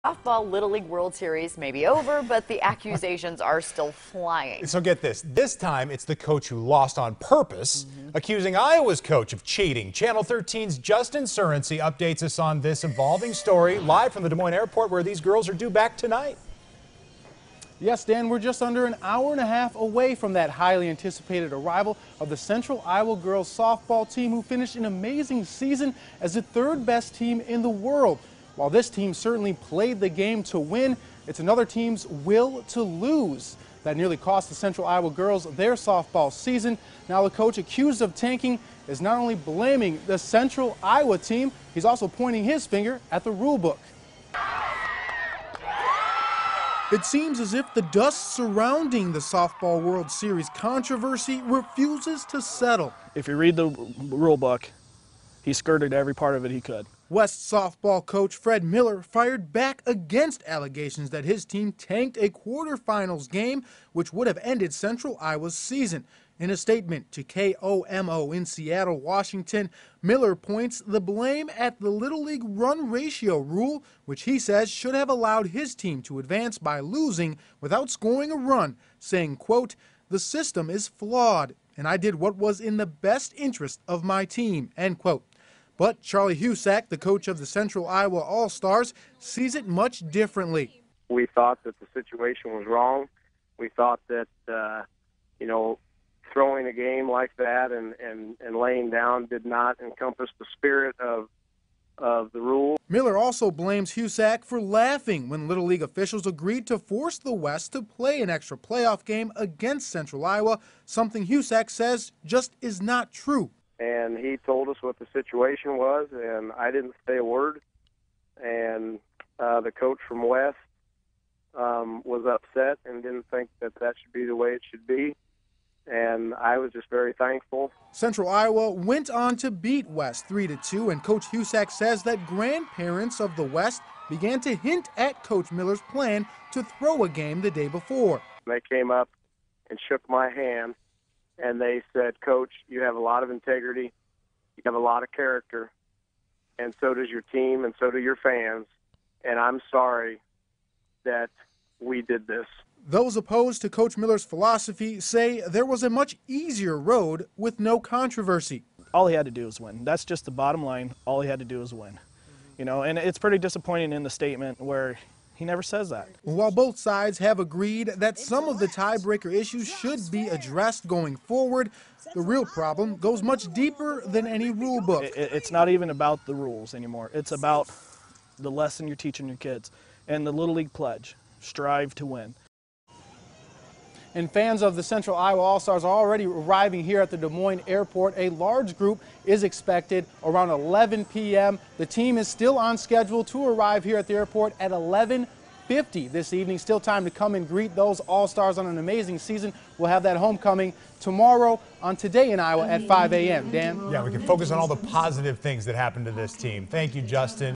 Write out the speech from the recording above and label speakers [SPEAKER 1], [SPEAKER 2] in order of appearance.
[SPEAKER 1] Softball Little League World Series may be over, but the accusations are still flying.
[SPEAKER 2] So get this. This time, it's the coach who lost on purpose, accusing Iowa's coach of cheating. Channel 13's Justin Surrency updates us on this evolving story live from the Des Moines Airport, where these girls are due back tonight.
[SPEAKER 3] Yes, Dan, we're just under an hour and a half away from that highly anticipated arrival of the Central Iowa girls softball team, who finished an amazing season as the third best team in the world. While this team certainly played the game to win, it's another team's will to lose that nearly cost the Central Iowa girls their softball season. Now the coach accused of tanking is not only blaming the Central Iowa team, he's also pointing his finger at the rulebook. It seems as if the dust surrounding the Softball World Series controversy refuses to settle.
[SPEAKER 4] If you read the rule book, he skirted every part of it he could.
[SPEAKER 3] West softball coach Fred Miller fired back against allegations that his team tanked a quarterfinals game, which would have ended Central Iowa's season. In a statement to KOMO in Seattle, Washington, Miller points the blame at the Little League run ratio rule, which he says should have allowed his team to advance by losing without scoring a run, saying, quote, "The system is flawed, and I did what was in the best interest of my team," end quote. But Charlie Husak, the coach of the Central Iowa All-Stars, sees it much differently.
[SPEAKER 5] We thought that the situation was wrong. We thought that, throwing a game like that and laying down did not encompass the spirit of the rule.
[SPEAKER 3] Miller also blames Husak for laughing when Little League officials agreed to force the West to play an extra playoff game against Central Iowa, something Husak says just is not true.
[SPEAKER 5] And he told us what the situation was, and I didn't say a word. And the coach from West was upset and didn't think that should be the way it should be. And I was just very thankful.
[SPEAKER 3] Central Iowa went on to beat West 3-2, and Coach Husak says that grandparents of the West began to hint at Coach Miller's plan to throw a game the day before.
[SPEAKER 5] They came up and shook my hand, and they said, "Coach, you have a lot of integrity, you have a lot of character, and so does your team, and so do your fans, and I'm sorry that we did this."
[SPEAKER 3] Those opposed to Coach Miller's philosophy say there was a much easier road with no controversy.
[SPEAKER 4] All he had to do was win. That's just the bottom line. All he had to do was win. And it's pretty disappointing in the statement where he never says that.
[SPEAKER 3] While both sides have agreed that some of the tiebreaker issues should be addressed going forward, the real problem goes much deeper than any rule book.
[SPEAKER 4] It's not even about the rules anymore. It's about the lesson you're teaching your kids. And the Little League pledge, strive to win.
[SPEAKER 3] And fans of the Central Iowa All-Stars are already arriving here at the Des Moines Airport. A large group is expected around 11 p.m. The team is still on schedule to arrive here at the airport at 11:50 this evening. Still time to come and greet those All-Stars on an amazing season. We'll have that homecoming tomorrow on Today in Iowa at 5 a.m. Dan?
[SPEAKER 2] Yeah, we can focus on all the positive things that happened to this team. Thank you, Justin.